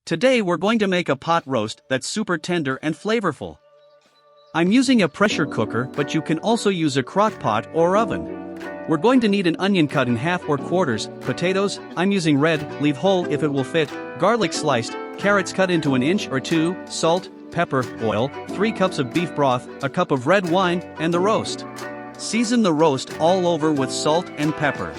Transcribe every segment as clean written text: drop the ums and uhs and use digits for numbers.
Today we're going to make a pot roast that's super tender and flavorful. I'm using a pressure cooker, but you can also use a crock pot or oven. We're going to need an onion cut in half or quarters, potatoes, I'm using red, leave whole if it will fit, garlic sliced, carrots cut into 1 inch or 2, salt, pepper, oil, 3 cups of beef broth, a cup of red wine, and the roast. Season the roast all over with salt and pepper.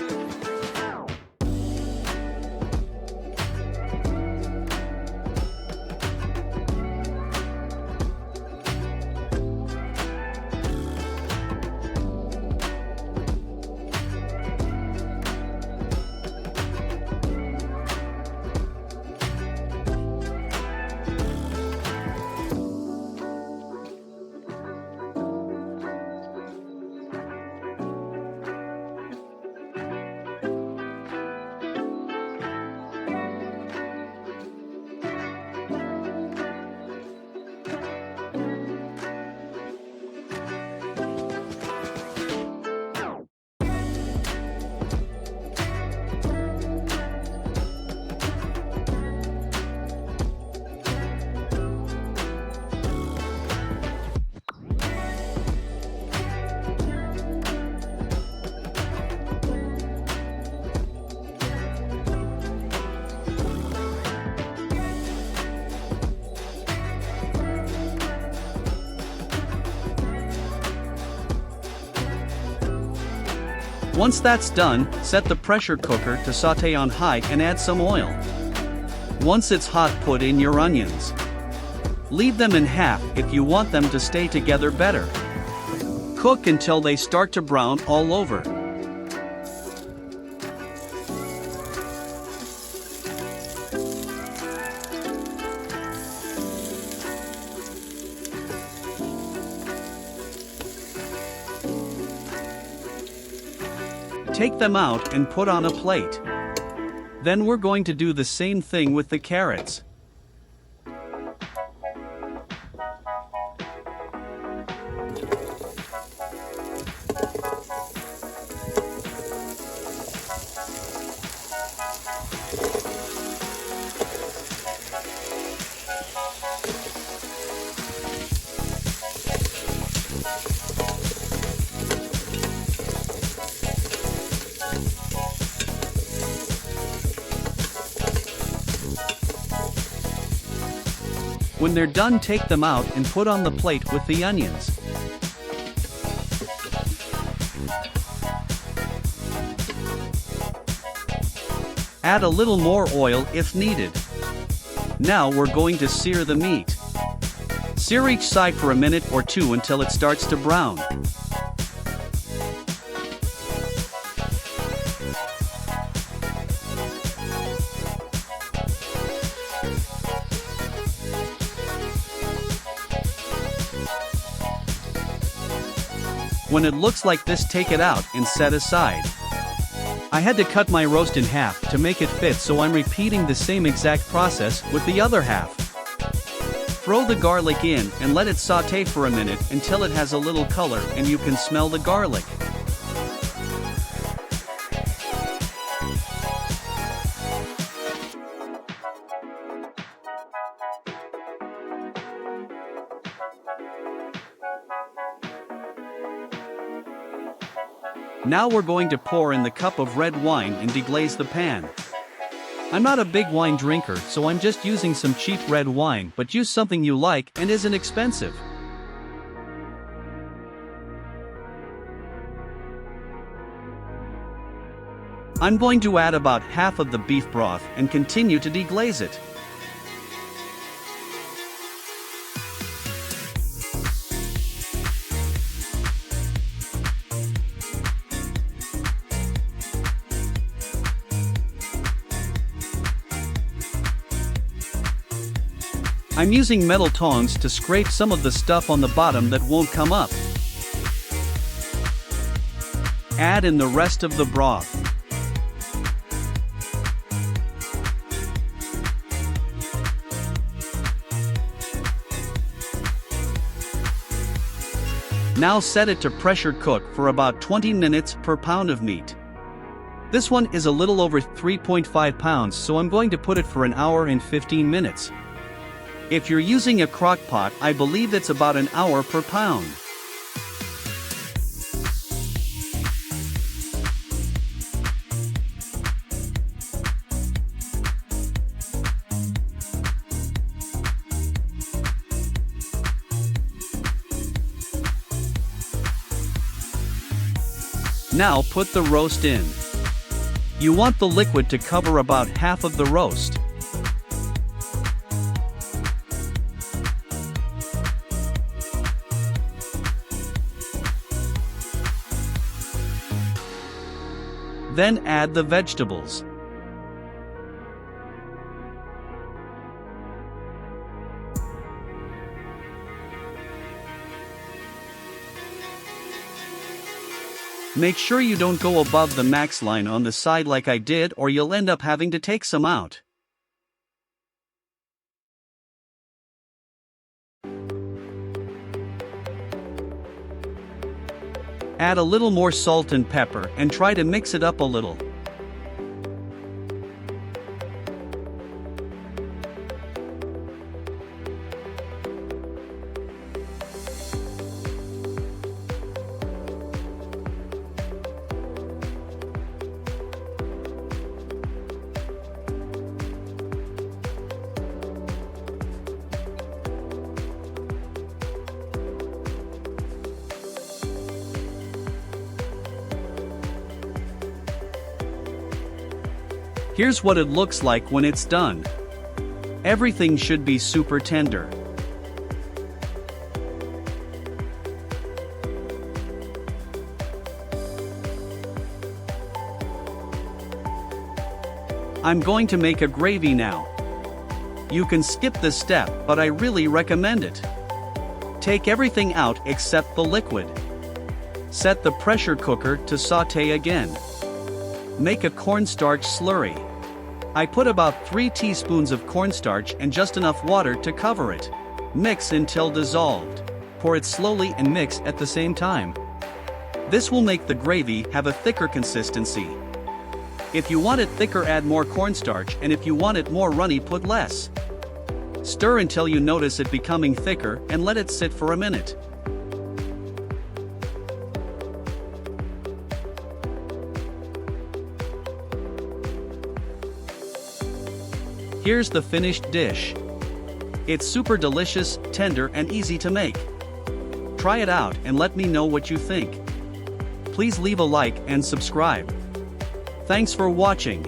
Once that's done, set the pressure cooker to sauté on high and add some oil. Once it's hot, put in your onions. Leave them in half if you want them to stay together better. Cook until they start to brown all over. Take them out and put on a plate. Then we're going to do the same thing with the carrots. When they're done, take them out and put on the plate with the onions. Add a little more oil if needed. Now we're going to sear the meat. Sear each side for a minute or 2 until it starts to brown. When it looks like this, take it out and set aside. I had to cut my roast in half to make it fit, so I'm repeating the same exact process with the other half. Throw the garlic in and let it sauté for a minute until it has a little color and you can smell the garlic. Now we're going to pour in the cup of red wine and deglaze the pan. I'm not a big wine drinker, so I'm just using some cheap red wine, but use something you like and isn't expensive. I'm going to add about half of the beef broth and continue to deglaze it. I'm using metal tongs to scrape some of the stuff on the bottom that won't come up. Add in the rest of the broth. Now set it to pressure cook for about 20 minutes per pound of meat. This one is a little over 3.5 pounds, so I'm going to put it for an hour and 15 minutes. If you're using a crock pot, I believe it's about an hour per pound. Now put the roast in. You want the liquid to cover about half of the roast. Then add the vegetables. Make sure you don't go above the max line on the side like I did, or you'll end up having to take some out. Add a little more salt and pepper and try to mix it up a little. Here's what it looks like when it's done. Everything should be super tender. I'm going to make a gravy now. You can skip this step, but I really recommend it. Take everything out except the liquid. Set the pressure cooker to sauté again. Make a cornstarch slurry. I put about 3 teaspoons of cornstarch and just enough water to cover it. Mix until dissolved. Pour it slowly and mix at the same time. This will make the gravy have a thicker consistency. If you want it thicker, add more cornstarch, and if you want it more runny, put less. Stir until you notice it becoming thicker and let it sit for a minute. Here's the finished dish. It's super delicious, tender, and easy to make. Try it out and let me know what you think. Please leave a like and subscribe. Thanks for watching.